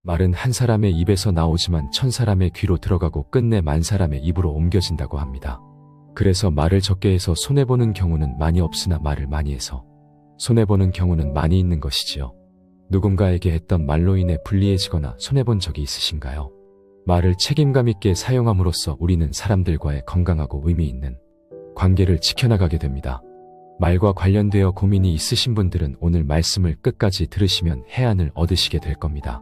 말은 한 사람의 입에서 나오지만 1000사람의 귀로 들어가고 끝내 10,000사람의 입으로 옮겨진다고 합니다. 그래서 말을 적게 해서 손해보는 경우는 많이 없으나 말을 많이 해서 손해보는 경우는 많이 있는 것이지요. 누군가에게 했던 말로 인해 불리해지거나 손해본 적이 있으신가요? 말을 책임감 있게 사용함으로써 우리는 사람들과의 건강하고 의미 있는 관계를 지켜나가게 됩니다. 말과 관련되어 고민이 있으신 분들은 오늘 말씀을 끝까지 들으시면 해안을 얻으시게 될 겁니다.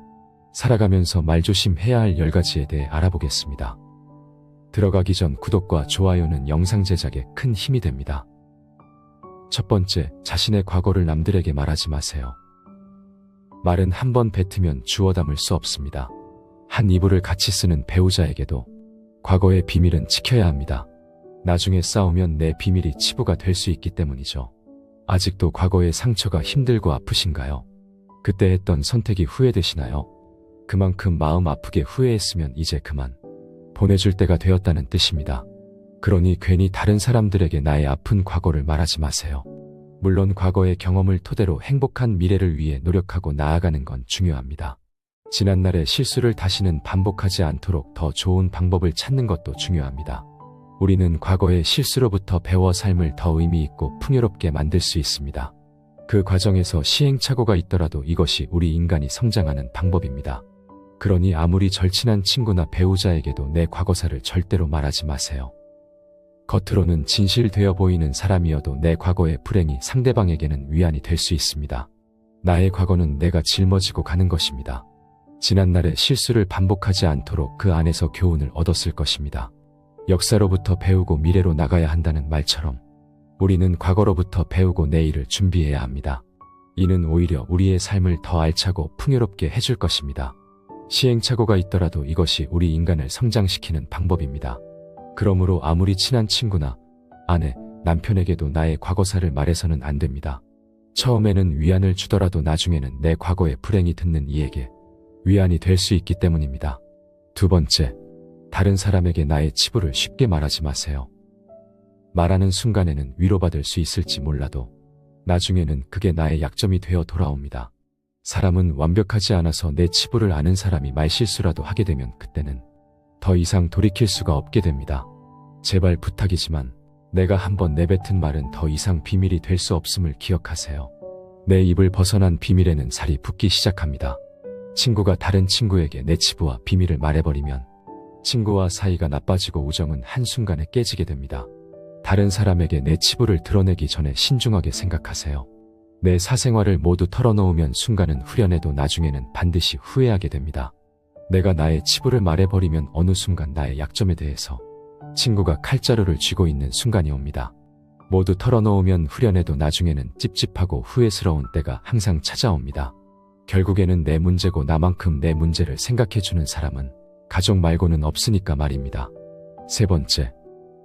살아가면서 말조심해야 할 10가지에 대해 알아보겠습니다. 들어가기 전 구독과 좋아요는 영상 제작에 큰 힘이 됩니다. 첫 번째, 자신의 과거를 남들에게 말하지 마세요. 말은 한 번 뱉으면 주워 담을 수 없습니다. 한 이불을 같이 쓰는 배우자에게도 과거의 비밀은 지켜야 합니다. 나중에 싸우면 내 비밀이 치부가 될 수 있기 때문이죠. 아직도 과거의 상처가 힘들고 아프신가요? 그때 했던 선택이 후회되시나요? 그만큼 마음 아프게 후회했으면 이제 그만 보내줄 때가 되었다는 뜻입니다. 그러니 괜히 다른 사람들에게 나의 아픈 과거를 말하지 마세요. 물론 과거의 경험을 토대로 행복한 미래를 위해 노력하고 나아가는 건 중요합니다. 지난날의 실수를 다시는 반복하지 않도록 더 좋은 방법을 찾는 것도 중요합니다. 우리는 과거의 실수로부터 배워 삶을 더 의미 있고 풍요롭게 만들 수 있습니다. 그 과정에서 시행착오가 있더라도 이것이 우리 인간이 성장하는 방법입니다. 그러니 아무리 절친한 친구나 배우자에게도 내 과거사를 절대로 말하지 마세요. 겉으로는 진실되어 보이는 사람이어도 내 과거의 불행이 상대방에게는 위안이 될 수 있습니다. 나의 과거는 내가 짊어지고 가는 것입니다. 지난날의 실수를 반복하지 않도록 그 안에서 교훈을 얻었을 것입니다. 역사로부터 배우고 미래로 나가야 한다는 말처럼 우리는 과거로부터 배우고 내일을 준비해야 합니다. 이는 오히려 우리의 삶을 더 알차고 풍요롭게 해줄 것입니다. 시행착오가 있더라도 이것이 우리 인간을 성장시키는 방법입니다. 그러므로 아무리 친한 친구나 아내, 남편에게도 나의 과거사를 말해서는 안 됩니다. 처음에는 위안을 주더라도 나중에는 내 과거의 불행이 듣는 이에게 위안이 될 수 있기 때문입니다. 두 번째, 다른 사람에게 나의 치부를 쉽게 말하지 마세요. 말하는 순간에는 위로받을 수 있을지 몰라도 나중에는 그게 나의 약점이 되어 돌아옵니다. 사람은 완벽하지 않아서 내 치부를 아는 사람이 말실수라도 하게 되면 그때는 더 이상 돌이킬 수가 없게 됩니다. 제발 부탁이지만 내가 한번 내뱉은 말은 더 이상 비밀이 될 수 없음을 기억하세요. 내 입을 벗어난 비밀에는 살이 붙기 시작합니다. 친구가 다른 친구에게 내 치부와 비밀을 말해버리면 친구와 사이가 나빠지고 우정은 한순간에 깨지게 됩니다. 다른 사람에게 내 치부를 드러내기 전에 신중하게 생각하세요. 내 사생활을 모두 털어놓으면 순간은 후련해도 나중에는 반드시 후회하게 됩니다. 내가 나의 치부를 말해버리면 어느 순간 나의 약점에 대해서 친구가 칼자루를 쥐고 있는 순간이 옵니다. 모두 털어놓으면 후련해도 나중에는 찝찝하고 후회스러운 때가 항상 찾아옵니다. 결국에는 내 문제고 나만큼 내 문제를 생각해주는 사람은 가족 말고는 없으니까 말입니다. 세 번째,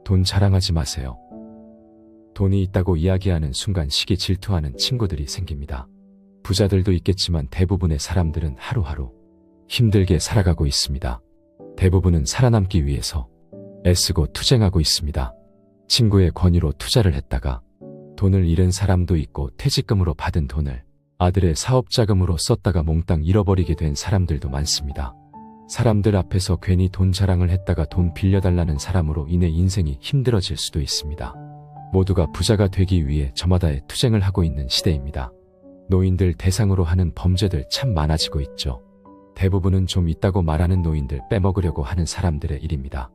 돈 자랑하지 마세요. 돈이 있다고 이야기하는 순간 시기 질투하는 친구들이 생깁니다. 부자들도 있겠지만 대부분의 사람들은 하루하루 힘들게 살아가고 있습니다. 대부분은 살아남기 위해서 애쓰고 투쟁하고 있습니다. 친구의 권유로 투자를 했다가 돈을 잃은 사람도 있고 퇴직금으로 받은 돈을 아들의 사업자금으로 썼다가 몽땅 잃어버리게 된 사람들도 많습니다. 사람들 앞에서 괜히 돈 자랑을 했다가 돈 빌려달라는 사람으로 인해 인생이 힘들어질 수도 있습니다. 모두가 부자가 되기 위해 저마다의 투쟁을 하고 있는 시대입니다. 노인들 대상으로 하는 범죄들 참 많아지고 있죠. 대부분은 좀 있다고 말하는 노인들 빼먹으려고 하는 사람들의 일입니다.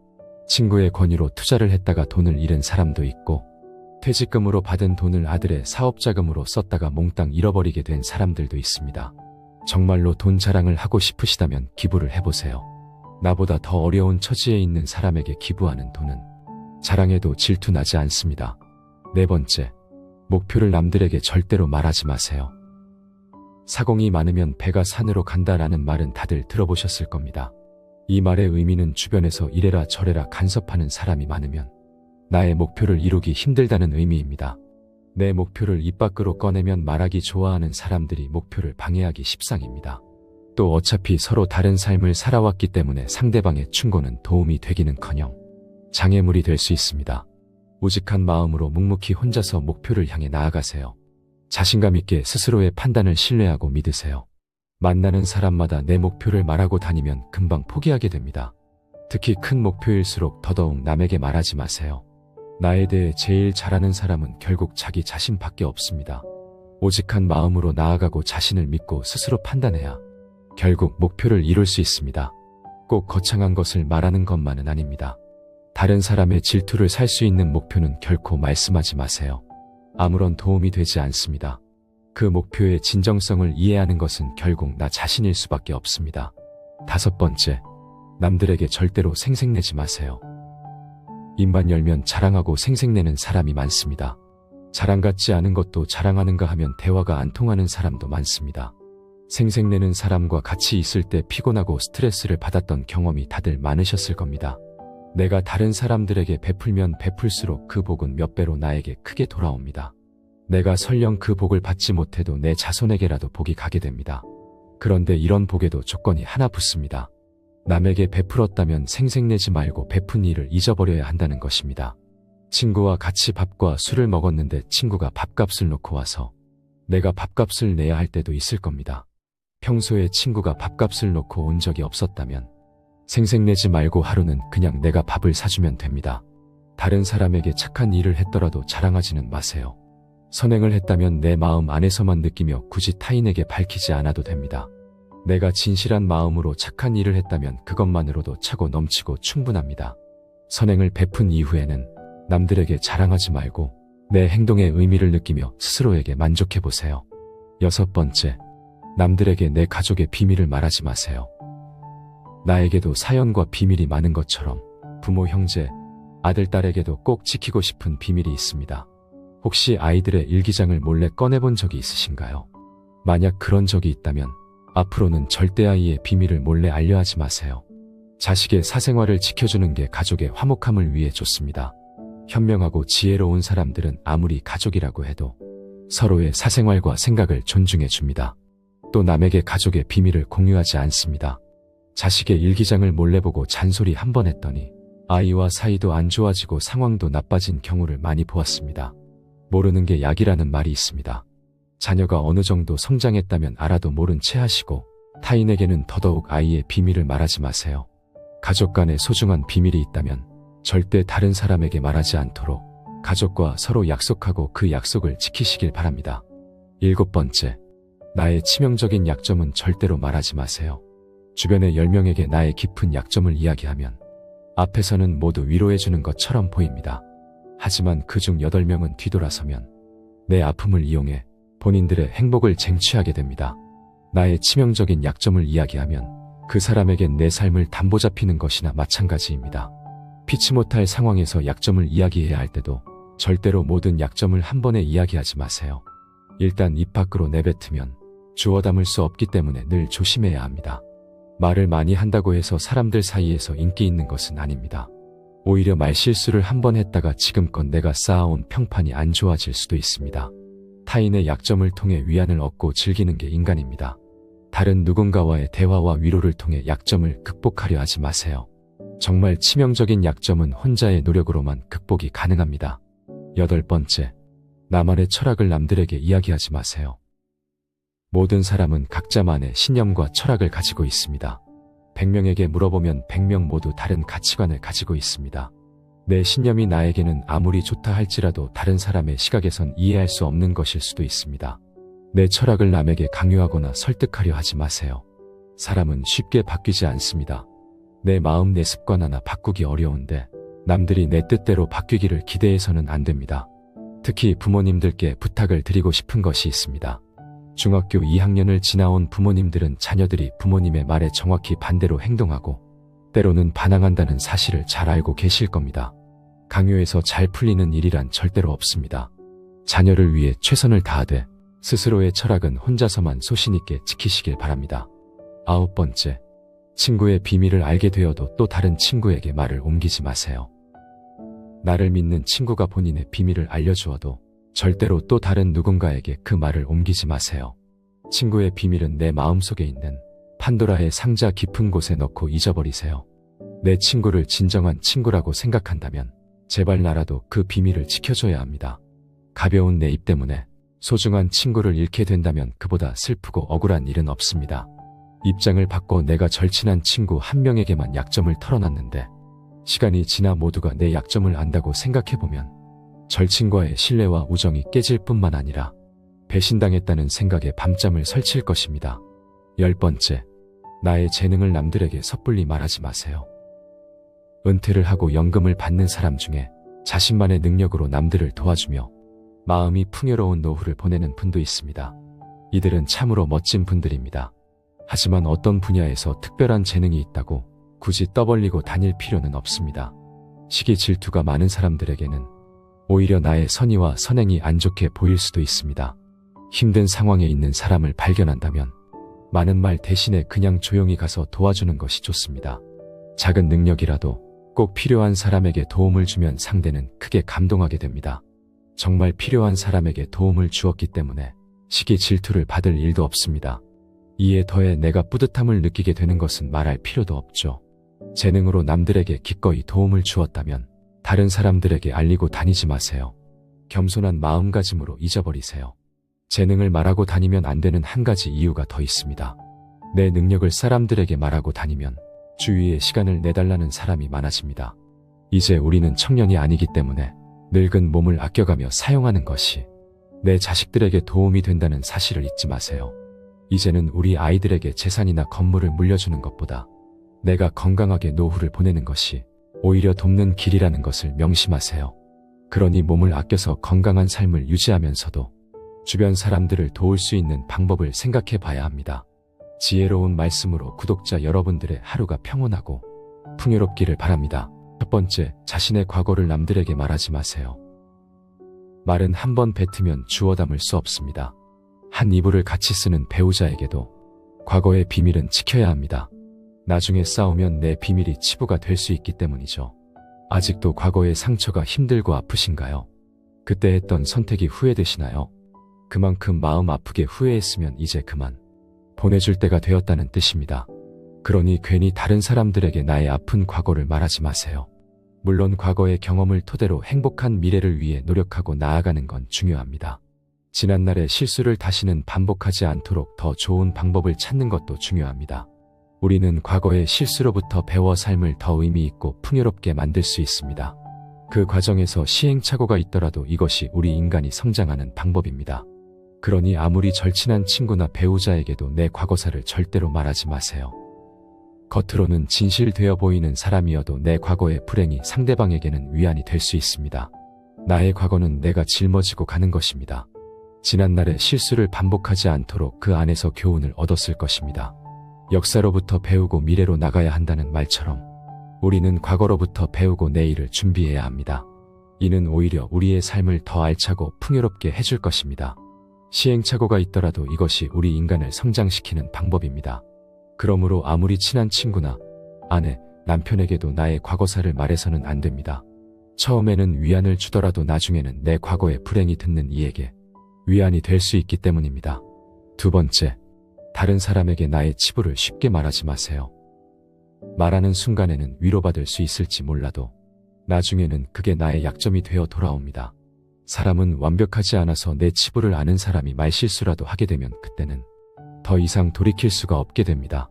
친구의 권유로 투자를 했다가 돈을 잃은 사람도 있고 퇴직금으로 받은 돈을 아들의 사업자금으로 썼다가 몽땅 잃어버리게 된 사람들도 있습니다. 정말로 돈 자랑을 하고 싶으시다면 기부를 해보세요. 나보다 더 어려운 처지에 있는 사람에게 기부하는 돈은 자랑해도 질투나지 않습니다. 네 번째, 목표를 남들에게 절대로 말하지 마세요. 사공이 많으면 배가 산으로 간다라는 말은 다들 들어보셨을 겁니다. 이 말의 의미는 주변에서 이래라 저래라 간섭하는 사람이 많으면 나의 목표를 이루기 힘들다는 의미입니다. 내 목표를 입 밖으로 꺼내면 말하기 좋아하는 사람들이 목표를 방해하기 십상입니다. 또 어차피 서로 다른 삶을 살아왔기 때문에 상대방의 충고는 도움이 되기는커녕 장애물이 될 수 있습니다. 우직한 마음으로 묵묵히 혼자서 목표를 향해 나아가세요. 자신감 있게 스스로의 판단을 신뢰하고 믿으세요. 만나는 사람마다 내 목표를 말하고 다니면 금방 포기하게 됩니다. 특히 큰 목표일수록 더더욱 남에게 말하지 마세요. 나에 대해 제일 잘하는 사람은 결국 자기 자신밖에 없습니다. 오직한 마음으로 나아가고 자신을 믿고 스스로 판단해야 결국 목표를 이룰 수 있습니다. 꼭 거창한 것을 말하는 것만은 아닙니다. 다른 사람의 질투를 살 수 있는 목표는 결코 말씀하지 마세요. 아무런 도움이 되지 않습니다. 그 목표의 진정성을 이해하는 것은 결국 나 자신일 수밖에 없습니다. 5번째, 남들에게 절대로 생색내지 마세요. 입만 열면 자랑하고 생색내는 사람이 많습니다. 자랑 같지 않은 것도 자랑하는가 하면 대화가 안 통하는 사람도 많습니다. 생색내는 사람과 같이 있을 때 피곤하고 스트레스를 받았던 경험이 다들 많으셨을 겁니다. 내가 다른 사람들에게 베풀면 베풀수록 그 복은 몇 배로 나에게 크게 돌아옵니다. 내가 설령 그 복을 받지 못해도 내 자손에게라도 복이 가게 됩니다. 그런데 이런 복에도 조건이 하나 붙습니다. 남에게 베풀었다면 생색내지 말고 베푼 일을 잊어버려야 한다는 것입니다. 친구와 같이 밥과 술을 먹었는데 친구가 밥값을 놓고 와서 내가 밥값을 내야 할 때도 있을 겁니다. 평소에 친구가 밥값을 놓고 온 적이 없었다면 생색내지 말고 하루는 그냥 내가 밥을 사주면 됩니다. 다른 사람에게 착한 일을 했더라도 자랑하지는 마세요. 선행을 했다면 내 마음 안에서만 느끼며 굳이 타인에게 밝히지 않아도 됩니다. 내가 진실한 마음으로 착한 일을 했다면 그것만으로도 차고 넘치고 충분합니다. 선행을 베푼 이후에는 남들에게 자랑하지 말고 내 행동의 의미를 느끼며 스스로에게 만족해보세요. 6번째, 남들에게 내 가족의 비밀을 말하지 마세요. 나에게도 사연과 비밀이 많은 것처럼 부모, 형제, 아들, 딸에게도 꼭 지키고 싶은 비밀이 있습니다. 혹시 아이들의 일기장을 몰래 꺼내본 적이 있으신가요? 만약 그런 적이 있다면 앞으로는 절대 아이의 비밀을 몰래 알려하지 마세요. 자식의 사생활을 지켜주는 게 가족의 화목함을 위해 좋습니다. 현명하고 지혜로운 사람들은 아무리 가족이라고 해도 서로의 사생활과 생각을 존중해 줍니다. 또 남에게 가족의 비밀을 공유하지 않습니다. 자식의 일기장을 몰래 보고 잔소리 한 번 했더니 아이와 사이도 안 좋아지고 상황도 나빠진 경우를 많이 보았습니다. 모르는 게 약이라는 말이 있습니다. 자녀가 어느 정도 성장했다면 알아도 모른 채 하시고 타인에게는 더더욱 아이의 비밀을 말하지 마세요. 가족 간에 소중한 비밀이 있다면 절대 다른 사람에게 말하지 않도록 가족과 서로 약속하고 그 약속을 지키시길 바랍니다. 7번째, 나의 치명적인 약점은 절대로 말하지 마세요. 주변의 10명에게 나의 깊은 약점을 이야기하면 앞에서는 모두 위로해주는 것처럼 보입니다. 하지만 그중 8명은 뒤돌아서면 내 아픔을 이용해 본인들의 행복을 쟁취하게 됩니다. 나의 치명적인 약점을 이야기하면 그 사람에겐 내 삶을 담보 잡히는 것이나 마찬가지입니다. 피치 못할 상황에서 약점을 이야기해야 할 때도 절대로 모든 약점을 한 번에 이야기하지 마세요. 일단 입 밖으로 내뱉으면 주워 담을 수 없기 때문에 늘 조심해야 합니다. 말을 많이 한다고 해서 사람들 사이에서 인기 있는 것은 아닙니다. 오히려 말실수를 한 번 했다가 지금껏 내가 쌓아온 평판이 안 좋아질 수도 있습니다. 타인의 약점을 통해 위안을 얻고 즐기는 게 인간입니다. 다른 누군가와의 대화와 위로를 통해 약점을 극복하려 하지 마세요. 정말 치명적인 약점은 혼자의 노력으로만 극복이 가능합니다. 8번째, 나만의 철학을 남들에게 이야기하지 마세요. 모든 사람은 각자만의 신념과 철학을 가지고 있습니다. 100명에게 물어보면 100명 모두 다른 가치관을 가지고 있습니다. 내 신념이 나에게는 아무리 좋다 할지라도 다른 사람의 시각에선 이해할 수 없는 것일 수도 있습니다. 내 철학을 남에게 강요하거나 설득하려 하지 마세요. 사람은 쉽게 바뀌지 않습니다. 내 마음, 내 습관 하나 바꾸기 어려운데 남들이 내 뜻대로 바뀌기를 기대해서는 안 됩니다. 특히 부모님들께 부탁을 드리고 싶은 것이 있습니다. 중학교 2학년을 지나온 부모님들은 자녀들이 부모님의 말에 정확히 반대로 행동하고 때로는 반항한다는 사실을 잘 알고 계실 겁니다. 강요해서 잘 풀리는 일이란 절대로 없습니다. 자녀를 위해 최선을 다하되 스스로의 철학은 혼자서만 소신 있게 지키시길 바랍니다. 9번째, 친구의 비밀을 알게 되어도 또 다른 친구에게 말을 옮기지 마세요. 나를 믿는 친구가 본인의 비밀을 알려주어도 절대로 또 다른 누군가에게 그 말을 옮기지 마세요. 친구의 비밀은 내 마음속에 있는 판도라의 상자 깊은 곳에 넣고 잊어버리세요. 내 친구를 진정한 친구라고 생각한다면 제발 나라도 그 비밀을 지켜줘야 합니다. 가벼운 내 입 때문에 소중한 친구를 잃게 된다면 그보다 슬프고 억울한 일은 없습니다. 입장을 바꿔 내가 절친한 친구 한 명에게만 약점을 털어놨는데 시간이 지나 모두가 내 약점을 안다고 생각해보면 절친과의 신뢰와 우정이 깨질 뿐만 아니라 배신당했다는 생각에 밤잠을 설칠 것입니다. 10번째, 나의 재능을 남들에게 섣불리 말하지 마세요. 은퇴를 하고 연금을 받는 사람 중에 자신만의 능력으로 남들을 도와주며 마음이 풍요로운 노후를 보내는 분도 있습니다. 이들은 참으로 멋진 분들입니다. 하지만 어떤 분야에서 특별한 재능이 있다고 굳이 떠벌리고 다닐 필요는 없습니다. 시기 질투가 많은 사람들에게는 오히려 나의 선의와 선행이 안 좋게 보일 수도 있습니다. 힘든 상황에 있는 사람을 발견한다면 많은 말 대신에 그냥 조용히 가서 도와주는 것이 좋습니다. 작은 능력이라도 꼭 필요한 사람에게 도움을 주면 상대는 크게 감동하게 됩니다. 정말 필요한 사람에게 도움을 주었기 때문에 시기 질투를 받을 일도 없습니다. 이에 더해 내가 뿌듯함을 느끼게 되는 것은 말할 필요도 없죠. 재능으로 남들에게 기꺼이 도움을 주었다면 다른 사람들에게 알리고 다니지 마세요. 겸손한 마음가짐으로 잊어버리세요. 재능을 말하고 다니면 안 되는 한 가지 이유가 더 있습니다. 내 능력을 사람들에게 말하고 다니면 주위에 시간을 내달라는 사람이 많아집니다. 이제 우리는 청년이 아니기 때문에 늙은 몸을 아껴가며 사용하는 것이 내 자식들에게 도움이 된다는 사실을 잊지 마세요. 이제는 우리 아이들에게 재산이나 건물을 물려주는 것보다 내가 건강하게 노후를 보내는 것이 오히려 돕는 길이라는 것을 명심하세요. 그러니 몸을 아껴서 건강한 삶을 유지하면서도 주변 사람들을 도울 수 있는 방법을 생각해 봐야 합니다. 지혜로운 말씀으로 구독자 여러분들의 하루가 평온하고 풍요롭기를 바랍니다. 첫 번째, 자신의 과거를 남들에게 말하지 마세요. 말은 한 번 뱉으면 주워 담을 수 없습니다. 한 이불을 같이 쓰는 배우자에게도 과거의 비밀은 지켜야 합니다. 나중에 싸우면 내 비밀이 치부가 될 수 있기 때문이죠. 아직도 과거의 상처가 힘들고 아프신가요? 그때 했던 선택이 후회되시나요? 그만큼 마음 아프게 후회했으면 이제 그만 보내줄 때가 되었다는 뜻입니다. 그러니 괜히 다른 사람들에게 나의 아픈 과거를 말하지 마세요. 물론 과거의 경험을 토대로 행복한 미래를 위해 노력하고 나아가는 건 중요합니다. 지난날의 실수를 다시는 반복하지 않도록 더 좋은 방법을 찾는 것도 중요합니다. 우리는 과거의 실수로부터 배워 삶을 더 의미 있고 풍요롭게 만들 수 있습니다. 그 과정에서 시행착오가 있더라도 이것이 우리 인간이 성장하는 방법입니다. 그러니 아무리 절친한 친구나 배우자에게도 내 과거사를 절대로 말하지 마세요. 겉으로는 진실되어 보이는 사람이어도 내 과거의 불행이 상대방에게는 위안이 될 수 있습니다. 나의 과거는 내가 짊어지고 가는 것입니다. 지난날의 실수를 반복하지 않도록 그 안에서 교훈을 얻었을 것입니다. 역사로부터 배우고 미래로 나가야 한다는 말처럼 우리는 과거로부터 배우고 내일을 준비해야 합니다. 이는 오히려 우리의 삶을 더 알차고 풍요롭게 해줄 것입니다. 시행착오가 있더라도 이것이 우리 인간을 성장시키는 방법입니다. 그러므로 아무리 친한 친구나 아내, 남편에게도 나의 과거사를 말해서는 안 됩니다. 처음에는 위안을 주더라도 나중에는 내 과거의 불행이 듣는 이에게 위안이 될 수 있기 때문입니다. 두 번째, 다른 사람에게 나의 치부를 쉽게 말하지 마세요. 말하는 순간에는 위로받을 수 있을지 몰라도 나중에는 그게 나의 약점이 되어 돌아옵니다. 사람은 완벽하지 않아서 내 치부를 아는 사람이 말실수라도 하게 되면 그때는 더 이상 돌이킬 수가 없게 됩니다.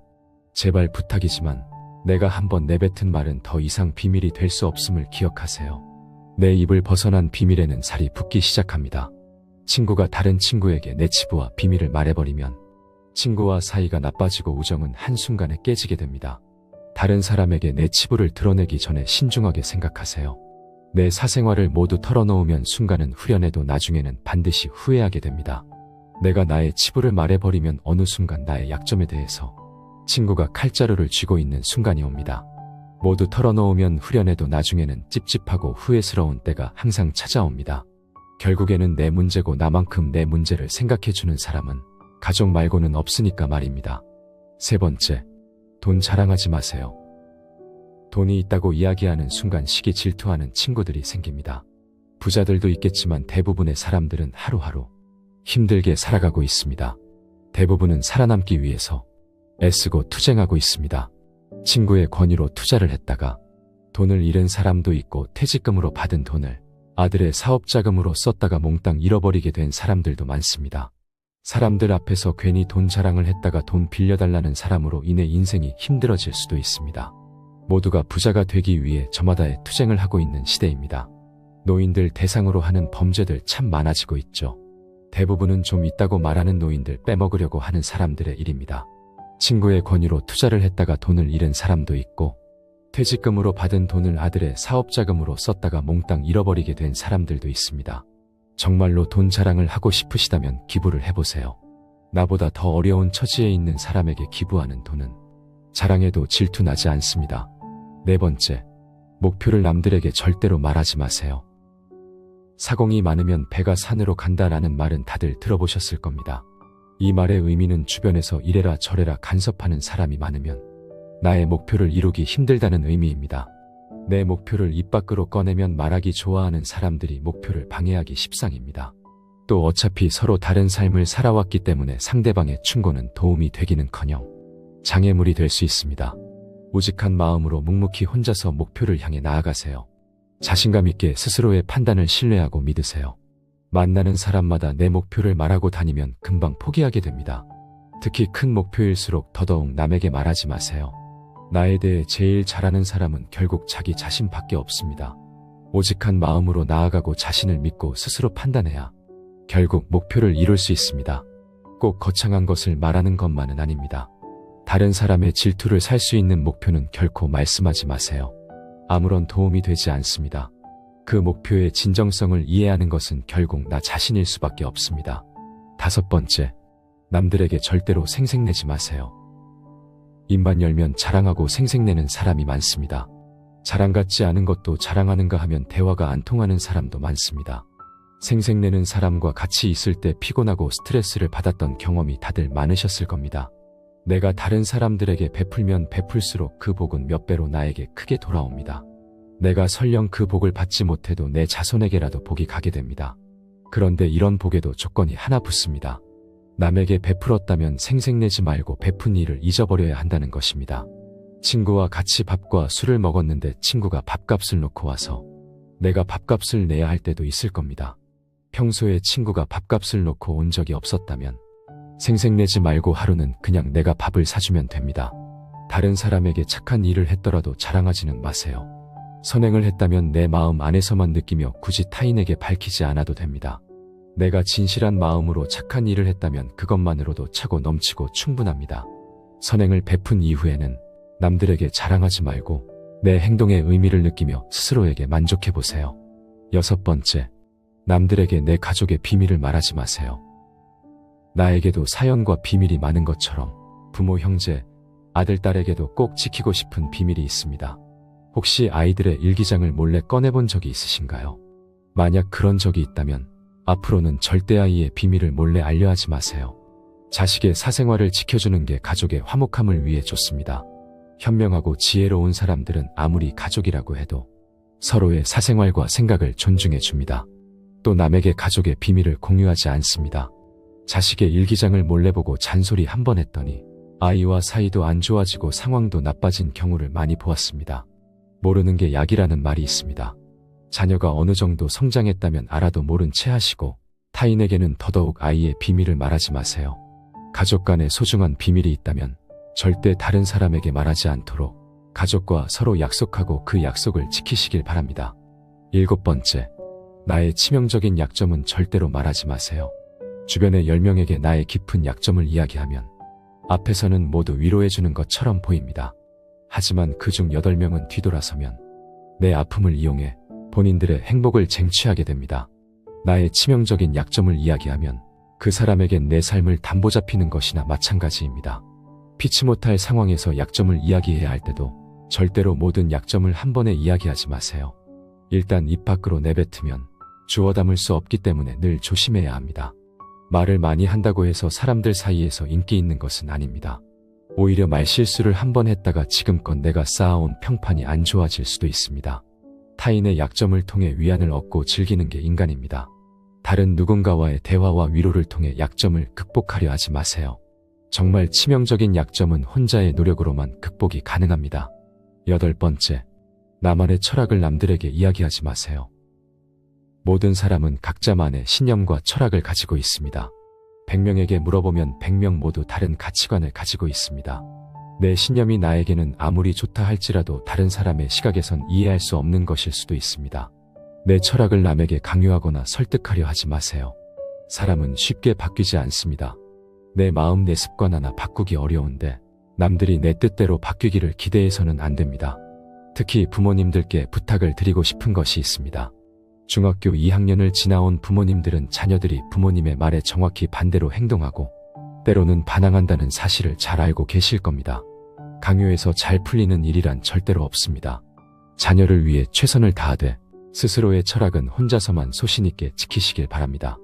제발 부탁이지만 내가 한번 내뱉은 말은 더 이상 비밀이 될 수 없음을 기억하세요. 내 입을 벗어난 비밀에는 살이 붙기 시작합니다. 친구가 다른 친구에게 내 치부와 비밀을 말해버리면 친구와 사이가 나빠지고 우정은 한순간에 깨지게 됩니다. 다른 사람에게 내 치부를 드러내기 전에 신중하게 생각하세요. 내 사생활을 모두 털어놓으면 순간은 후련해도 나중에는 반드시 후회하게 됩니다. 내가 나의 치부를 말해버리면 어느 순간 나의 약점에 대해서 친구가 칼자루를 쥐고 있는 순간이 옵니다. 모두 털어놓으면 후련해도 나중에는 찝찝하고 후회스러운 때가 항상 찾아옵니다. 결국에는 내 문제고 나만큼 내 문제를 생각해주는 사람은 가족 말고는 없으니까 말입니다. 세 번째, 돈 자랑하지 마세요. 돈이 있다고 이야기하는 순간 시기 질투하는 친구들이 생깁니다. 부자들도 있겠지만 대부분의 사람들은 하루하루 힘들게 살아가고 있습니다. 대부분은 살아남기 위해서 애쓰고 투쟁하고 있습니다. 친구의 권유로 투자를 했다가 돈을 잃은 사람도 있고 퇴직금으로 받은 돈을 아들의 사업 자금으로 썼다가 몽땅 잃어버리게 된 사람들도 많습니다. 사람들 앞에서 괜히 돈 자랑을 했다가 돈 빌려달라는 사람으로 인해 인생이 힘들어질 수도 있습니다. 모두가 부자가 되기 위해 저마다의 투쟁을 하고 있는 시대입니다. 노인들 대상으로 하는 범죄들 참 많아지고 있죠. 대부분은 좀 있다고 말하는 노인들 빼먹으려고 하는 사람들의 일입니다. 친구의 권유로 투자를 했다가 돈을 잃은 사람도 있고, 퇴직금으로 받은 돈을 아들의 사업자금으로 썼다가 몽땅 잃어버리게 된 사람들도 있습니다. 정말로 돈 자랑을 하고 싶으시다면 기부를 해보세요. 나보다 더 어려운 처지에 있는 사람에게 기부하는 돈은 자랑해도 질투나지 않습니다. 네 번째, 목표를 남들에게 절대로 말하지 마세요. 사공이 많으면 배가 산으로 간다라는 말은 다들 들어보셨을 겁니다. 이 말의 의미는 주변에서 이래라 저래라 간섭하는 사람이 많으면 나의 목표를 이루기 힘들다는 의미입니다. 내 목표를 입 밖으로 꺼내면 말하기 좋아하는 사람들이 목표를 방해하기 십상입니다. 또 어차피 서로 다른 삶을 살아왔기 때문에 상대방의 충고는 도움이 되기는커녕 장애물이 될 수 있습니다. 우직한 마음으로 묵묵히 혼자서 목표를 향해 나아가세요. 자신감 있게 스스로의 판단을 신뢰하고 믿으세요. 만나는 사람마다 내 목표를 말하고 다니면 금방 포기하게 됩니다. 특히 큰 목표일수록 더더욱 남에게 말하지 마세요. 나에 대해 제일 잘하는 사람은 결국 자기 자신밖에 없습니다. 오직한 마음으로 나아가고 자신을 믿고 스스로 판단해야 결국 목표를 이룰 수 있습니다. 꼭 거창한 것을 말하는 것만은 아닙니다. 다른 사람의 질투를 살 수 있는 목표는 결코 말씀하지 마세요. 아무런 도움이 되지 않습니다. 그 목표의 진정성을 이해하는 것은 결국 나 자신일 수밖에 없습니다. 다섯 번째, 남들에게 절대로 생색내지 마세요. 입만 열면 자랑하고 생색내는 사람이 많습니다. 자랑 같지 않은 것도 자랑하는가 하면 대화가 안 통하는 사람도 많습니다. 생색내는 사람과 같이 있을 때 피곤하고 스트레스를 받았던 경험이 다들 많으셨을 겁니다. 내가 다른 사람들에게 베풀면 베풀수록 그 복은 몇 배로 나에게 크게 돌아옵니다. 내가 설령 그 복을 받지 못해도 내 자손에게라도 복이 가게 됩니다. 그런데 이런 복에도 조건이 하나 붙습니다. 남에게 베풀었다면 생색내지 말고 베푼 일을 잊어버려야 한다는 것입니다. 친구와 같이 밥과 술을 먹었는데 친구가 밥값을 놓고 와서 내가 밥값을 내야 할 때도 있을 겁니다. 평소에 친구가 밥값을 놓고 온 적이 없었다면 생색내지 말고 하루는 그냥 내가 밥을 사주면 됩니다. 다른 사람에게 착한 일을 했더라도 자랑하지는 마세요. 선행을 했다면 내 마음 안에서만 느끼며 굳이 타인에게 밝히지 않아도 됩니다. 내가 진실한 마음으로 착한 일을 했다면 그것만으로도 차고 넘치고 충분합니다. 선행을 베푼 이후에는 남들에게 자랑하지 말고 내 행동의 의미를 느끼며 스스로에게 만족해보세요. 여섯 번째, 남들에게 내 가족의 비밀을 말하지 마세요. 나에게도 사연과 비밀이 많은 것처럼 부모, 형제, 아들, 딸에게도 꼭 지키고 싶은 비밀이 있습니다. 혹시 아이들의 일기장을 몰래 꺼내본 적이 있으신가요? 만약 그런 적이 있다면 앞으로는 절대 아이의 비밀을 몰래 알려하지 마세요. 자식의 사생활을 지켜주는 게 가족의 화목함을 위해 좋습니다. 현명하고 지혜로운 사람들은 아무리 가족이라고 해도 서로의 사생활과 생각을 존중해 줍니다. 또 남에게 가족의 비밀을 공유하지 않습니다. 자식의 일기장을 몰래 보고 잔소리 한 번 했더니 아이와 사이도 안 좋아지고 상황도 나빠진 경우를 많이 보았습니다. 모르는 게 약이라는 말이 있습니다. 자녀가 어느 정도 성장했다면 알아도 모른 채 하시고 타인에게는 더더욱 아이의 비밀을 말하지 마세요. 가족 간에 소중한 비밀이 있다면 절대 다른 사람에게 말하지 않도록 가족과 서로 약속하고 그 약속을 지키시길 바랍니다. 일곱 번째, 나의 치명적인 약점은 절대로 말하지 마세요. 주변의 10명에게 나의 깊은 약점을 이야기하면 앞에서는 모두 위로해주는 것처럼 보입니다. 하지만 그중 8명은 뒤돌아서면 내 아픔을 이용해 본인들의 행복을 쟁취하게 됩니다. 나의 치명적인 약점을 이야기하면 그 사람에겐 내 삶을 담보 잡히는 것이나 마찬가지입니다. 피치 못할 상황에서 약점을 이야기해야 할 때도 절대로 모든 약점을 한 번에 이야기하지 마세요. 일단 입 밖으로 내뱉으면 주워 담을 수 없기 때문에 늘 조심해야 합니다. 말을 많이 한다고 해서 사람들 사이에서 인기 있는 것은 아닙니다. 오히려 말실수를 한 번 했다가 지금껏 내가 쌓아온 평판이 안 좋아질 수도 있습니다. 타인의 약점을 통해 위안을 얻고 즐기는 게 인간입니다. 다른 누군가와의 대화와 위로를 통해 약점을 극복하려 하지 마세요. 정말 치명적인 약점은 혼자의 노력으로만 극복이 가능합니다. 여덟 번째, 나만의 철학을 남들에게 이야기하지 마세요. 모든 사람은 각자만의 신념과 철학을 가지고 있습니다. 100명에게 물어보면 100명 모두 다른 가치관을 가지고 있습니다. 내 신념이 나에게는 아무리 좋다 할지라도 다른 사람의 시각에선 이해할 수 없는 것일 수도 있습니다. 내 철학을 남에게 강요하거나 설득하려 하지 마세요. 사람은 쉽게 바뀌지 않습니다. 내 마음, 내 습관 하나 바꾸기 어려운데 남들이 내 뜻대로 바뀌기를 기대해서는 안 됩니다. 특히 부모님들께 부탁을 드리고 싶은 것이 있습니다. 중학교 2학년을 지나온 부모님들은 자녀들이 부모님의 말에 정확히 반대로 행동하고 때로는 반항한다는 사실을 잘 알고 계실 겁니다. 강요해서 잘 풀리는 일이란 절대로 없습니다. 자녀를 위해 최선을 다하되 스스로의 철학은 혼자서만 소신 있게 지키시길 바랍니다.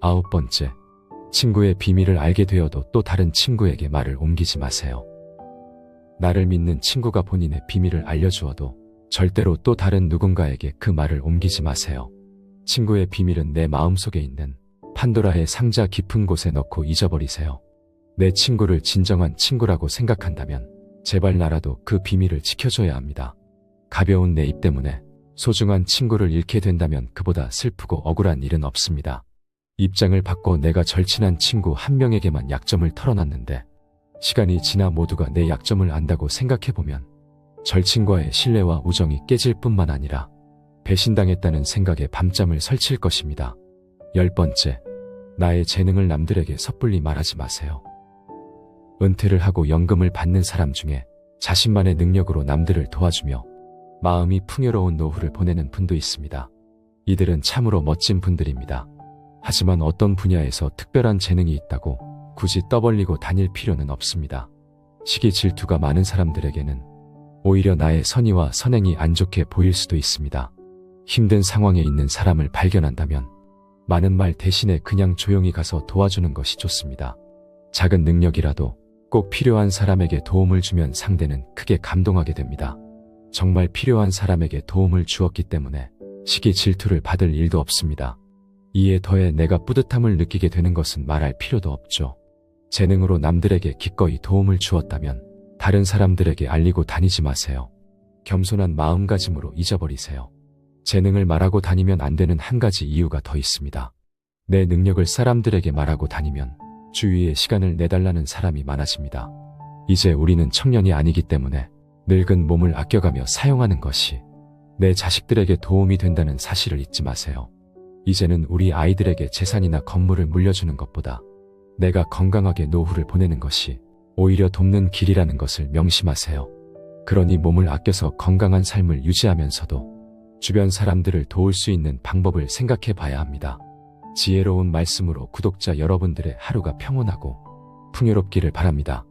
9번째, 친구의 비밀을 알게 되어도 또 다른 친구에게 말을 옮기지 마세요. 나를 믿는 친구가 본인의 비밀을 알려주어도 절대로 또 다른 누군가에게 그 말을 옮기지 마세요. 친구의 비밀은 내 마음속에 있는 판도라의 상자 깊은 곳에 넣고 잊어버리세요. 내 친구를 진정한 친구라고 생각한다면 제발 나라도 그 비밀을 지켜줘야 합니다. 가벼운 내 입 때문에 소중한 친구를 잃게 된다면 그보다 슬프고 억울한 일은 없습니다. 입장을 바꿔 내가 절친한 친구 한 명에게만 약점을 털어놨는데 시간이 지나 모두가 내 약점을 안다고 생각해보면 절친과의 신뢰와 우정이 깨질 뿐만 아니라 배신당했다는 생각에 밤잠을 설칠 것입니다. 10번째, 나의 재능을 남들에게 섣불리 말하지 마세요. 은퇴를 하고 연금을 받는 사람 중에 자신만의 능력으로 남들을 도와주며 마음이 풍요로운 노후를 보내는 분도 있습니다. 이들은 참으로 멋진 분들입니다. 하지만 어떤 분야에서 특별한 재능이 있다고 굳이 떠벌리고 다닐 필요는 없습니다. 시기 질투가 많은 사람들에게는 오히려 나의 선의와 선행이 안 좋게 보일 수도 있습니다. 힘든 상황에 있는 사람을 발견한다면 많은 말 대신에 그냥 조용히 가서 도와주는 것이 좋습니다. 작은 능력이라도 꼭 필요한 사람에게 도움을 주면 상대는 크게 감동하게 됩니다. 정말 필요한 사람에게 도움을 주었기 때문에 시기 질투를 받을 일도 없습니다. 이에 더해 내가 뿌듯함을 느끼게 되는 것은 말할 필요도 없죠. 재능으로 남들에게 기꺼이 도움을 주었다면 다른 사람들에게 알리고 다니지 마세요. 겸손한 마음가짐으로 잊어버리세요. 재능을 말하고 다니면 안 되는 한 가지 이유가 더 있습니다. 내 능력을 사람들에게 말하고 다니면 주위에 시간을 내달라는 사람이 많아집니다. 이제 우리는 청년이 아니기 때문에 늙은 몸을 아껴가며 사용하는 것이 내 자식들에게 도움이 된다는 사실을 잊지 마세요. 이제는 우리 아이들에게 재산이나 건물을 물려주는 것보다 내가 건강하게 노후를 보내는 것이 오히려 돕는 길이라는 것을 명심하세요. 그러니 몸을 아껴서 건강한 삶을 유지하면서도 주변 사람들을 도울 수 있는 방법을 생각해 봐야 합니다. 지혜로운 말씀으로 구독자 여러분들의 하루가 평온하고 풍요롭기를 바랍니다.